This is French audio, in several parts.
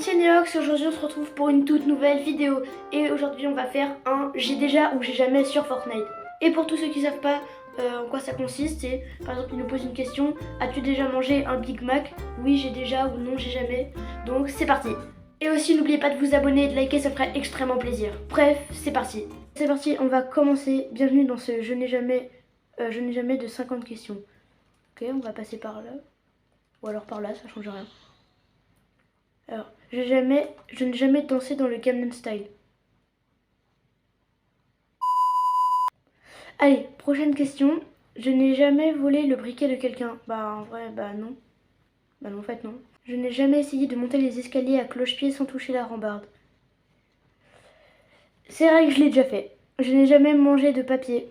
c'est Neox, aujourd'hui on se retrouve pour une toute nouvelle vidéo. Et aujourd'hui on va faire un j'ai déjà ou j'ai jamais sur Fortnite. Et pour tous ceux qui savent pas en quoi ça consiste, c'est par exemple il nous pose une question: as-tu déjà mangé un Big Mac? Oui j'ai déjà ou non j'ai jamais. Donc c'est parti. Et aussi n'oubliez pas de vous abonner et de liker, ça ferait extrêmement plaisir. Bref, c'est parti. C'est parti, on va commencer. Bienvenue dans ce je n'ai jamais de 50 questions. Ok, on va passer par là. Ou alors par là, ça change rien. Alors, je n'ai jamais dansé dans le Gangnam Style. Allez, prochaine question. Je n'ai jamais volé le briquet de quelqu'un. Bah en vrai, bah non. Bah non, en fait non. Je n'ai jamais essayé de monter les escaliers à cloche-pied sans toucher la rambarde. C'est vrai que je l'ai déjà fait. Je n'ai jamais mangé de papier.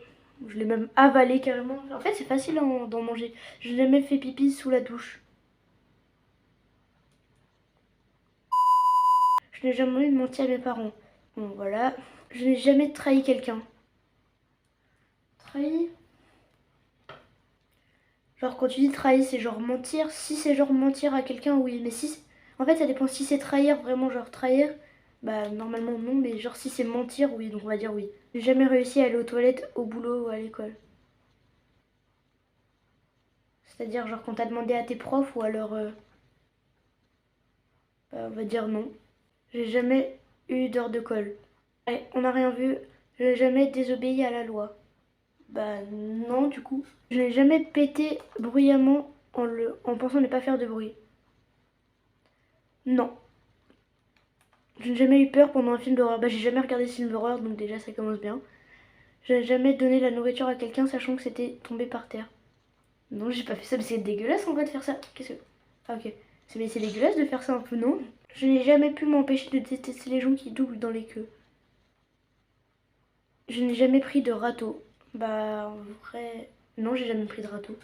Je l'ai même avalé carrément. En fait, c'est facile d'en manger. Je n'ai jamais fait pipi sous la douche. Je n'ai jamais menti à mes parents. Bon, voilà. Je n'ai jamais trahi quelqu'un. Trahi? Genre quand tu dis trahir, c'est genre mentir. Si c'est genre mentir à quelqu'un, oui. Mais si... En fait, ça dépend. Si c'est trahir, vraiment genre trahir, bah normalement non. Mais genre si c'est mentir, oui. Donc on va dire oui. J'ai jamais réussi à aller aux toilettes, au boulot ou à l'école. C'est-à-dire genre quand t'as demandé à tes profs ou alors... bah, on va dire non. J'ai jamais eu d'heure de colle. Allez, on n'a rien vu. Je n'ai jamais désobéi à la loi. Bah non du coup. Je n'ai jamais pété bruyamment en pensant ne pas faire de bruit. Non. Je n'ai jamais eu peur pendant un film d'horreur. Bah j'ai jamais regardé ce film d'horreur donc déjà ça commence bien. Je n'ai jamais donné la nourriture à quelqu'un sachant que c'était tombé par terre. Non j'ai pas fait ça mais c'est dégueulasse en vrai de faire ça. Qu'est-ce que... Ah ok. Mais c'est dégueulasse de faire ça un peu non? Je n'ai jamais pu m'empêcher de détester les gens qui doublent dans les queues. Je n'ai jamais pris de râteau. Bah en vrai... Non j'ai jamais pris de râteau.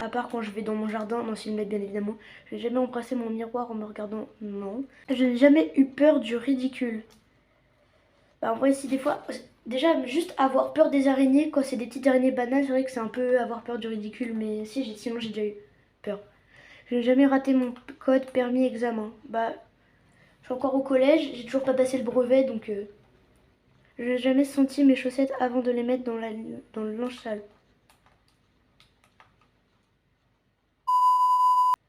À part quand je vais dans mon jardin, non s'il me met bien évidemment. Je n'ai jamais embrassé mon miroir en me regardant, non. Je n'ai jamais eu peur du ridicule. Bah en vrai si des fois, déjà juste avoir peur des araignées, quand c'est des petites araignées banales, c'est vrai que c'est un peu avoir peur du ridicule. Mais si, sinon j'ai déjà eu peur. Je n'ai jamais raté mon code permis examen. Bah je suis encore au collège, j'ai toujours pas passé le brevet donc... Je n'ai jamais senti mes chaussettes avant de les mettre dans le linge sale.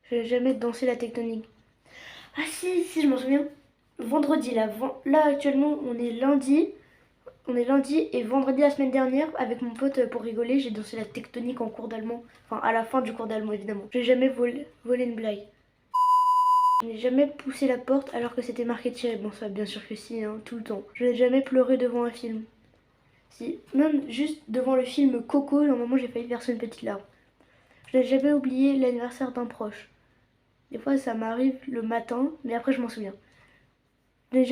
Je n'ai jamais dansé la tectonique. Ah si, je m'en souviens. Vendredi, là actuellement on est lundi. On est lundi et vendredi la semaine dernière, avec mon pote pour rigoler, j'ai dansé la tectonique en cours d'allemand. Enfin à la fin du cours d'allemand évidemment. J'ai jamais volé une blague. Je n'ai jamais poussé la porte alors que c'était marqué tirer. Bon ça bien sûr que si, hein, tout le temps. Je n'ai jamais pleuré devant un film. Si, même juste devant le film Coco, à un moment j'ai failli verser une petite larme. Je n'ai jamais oublié l'anniversaire d'un proche. Des fois ça m'arrive le matin, mais après je m'en souviens. Je n'ai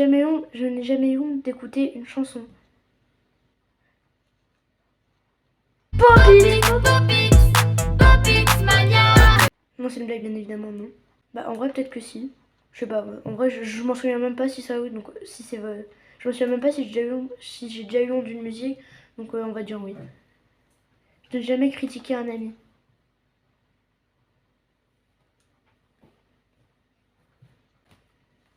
jamais eu honte d'écouter une chanson. Non, c'est une blague, bien évidemment, non. Bah, en vrai, peut-être que si. Je sais pas, en vrai, je m'en souviens même pas si ça oui, donc si c'est vrai. Je m'en souviens même pas si j'ai déjà eu honte d'une musique, donc on va dire oui. Je n'ai jamais critiqué un ami.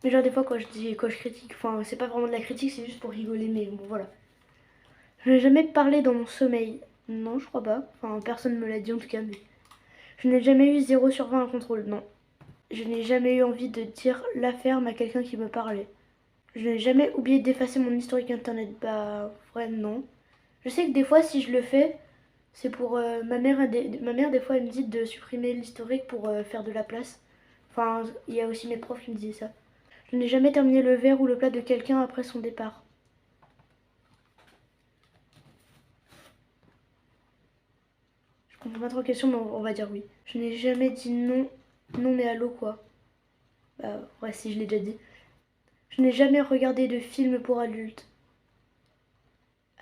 Mais genre, des fois, quand je critique, enfin, c'est pas vraiment de la critique, c'est juste pour rigoler, mais bon, voilà. Je n'ai jamais parlé dans mon sommeil. Non, je crois pas. Enfin, personne me l'a dit en tout cas, mais... Je n'ai jamais eu 0 sur 20 à contrôle, non. Je n'ai jamais eu envie de dire la ferme à quelqu'un qui me parlait. Je n'ai jamais oublié d'effacer mon historique internet. Bah, vrai, non. Je sais que des fois, si je le fais, c'est pour... ma mère, des fois, elle me dit de supprimer l'historique pour faire de la place. Enfin, il y a aussi mes profs qui me disaient ça. Je n'ai jamais terminé le verre ou le plat de quelqu'un après son départ. Je comprends pas trop la question, mais on va dire oui. Je n'ai jamais dit non. Non, mais allô, quoi. Bah, ouais, si, je l'ai déjà dit. Je n'ai jamais regardé de film pour adultes.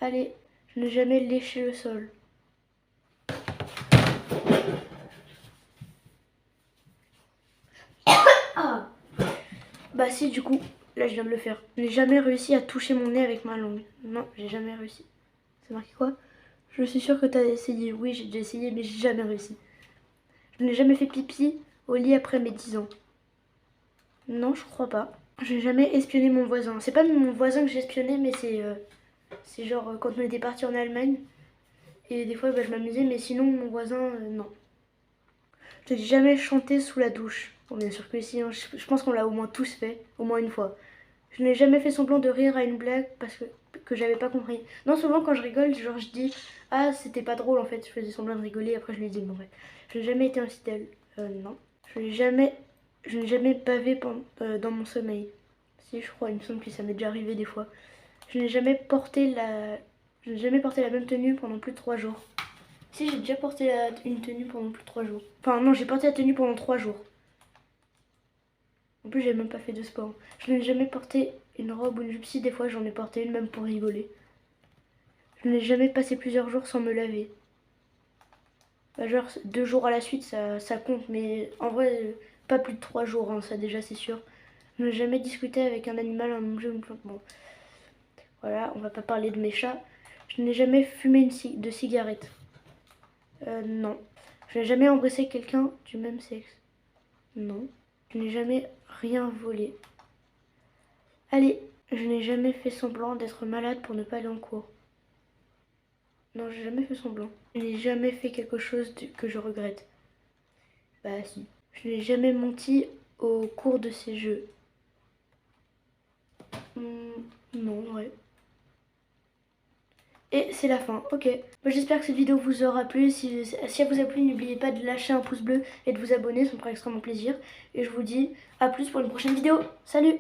Allez, je n'ai jamais léché le sol. Ah! Bah si, du coup, là je viens de le faire. Je n'ai jamais réussi à toucher mon nez avec ma langue. Non, j'ai jamais réussi. C'est marqué quoi? Je suis sûre que t'as essayé. Oui, j'ai déjà essayé, mais j'ai jamais réussi. Je n'ai jamais fait pipi au lit après mes 10 ans. Non, je crois pas. J'ai jamais espionné mon voisin. C'est pas mon voisin que j'ai espionné, mais c'est genre quand on était parti en Allemagne. Et des fois, bah, je m'amusais, mais sinon, mon voisin, non. Je n'ai jamais chanté sous la douche. Bon, bien sûr que si, hein. Je pense qu'on l'a au moins tous fait, au moins une fois. Je n'ai jamais fait semblant de rire à une blague parce que j'avais pas compris. Non, souvent quand je rigole, genre je dis ah, c'était pas drôle en fait, je faisais semblant de rigoler, après je lui dis bon, ouais. Je n'ai jamais été infidèle. Non. Je n'ai jamais bavé dans mon sommeil. Si, je crois, il me semble que ça m'est déjà arrivé des fois. Je n'ai jamais porté la même tenue pendant plus de 3 jours. Si, j'ai déjà porté une tenue pendant plus de 3 jours. Enfin, non, j'ai porté la tenue pendant 3 jours. En plus, j'ai même pas fait de sport. Je n'ai jamais porté une robe ou une jupe. Si, des fois, j'en ai porté une, même pour rigoler. Je n'ai jamais passé plusieurs jours sans me laver. Bah, genre, 2 jours à la suite, ça compte. Mais en vrai, pas plus de 3 jours, hein, ça déjà, c'est sûr. Je n'ai jamais discuté avec un animal, un objet ou une plante. Bon, voilà, on va pas parler de mes chats. Je n'ai jamais fumé de cigarette. Non. Je n'ai jamais embrassé quelqu'un du même sexe. Non. Je n'ai jamais rien volé. Allez, je n'ai jamais fait semblant d'être malade pour ne pas aller en cours. Non, j'ai jamais fait semblant. Je n'ai jamais fait quelque chose que je regrette. Bah si. Je n'ai jamais menti au cours de ces jeux. Non, ouais. Et c'est la fin, ok. Bah, j'espère que cette vidéo vous aura plu. Si elle vous a plu, n'oubliez pas de lâcher un pouce bleu et de vous abonner, ça me fera extrêmement plaisir. Et je vous dis à plus pour une prochaine vidéo. Salut!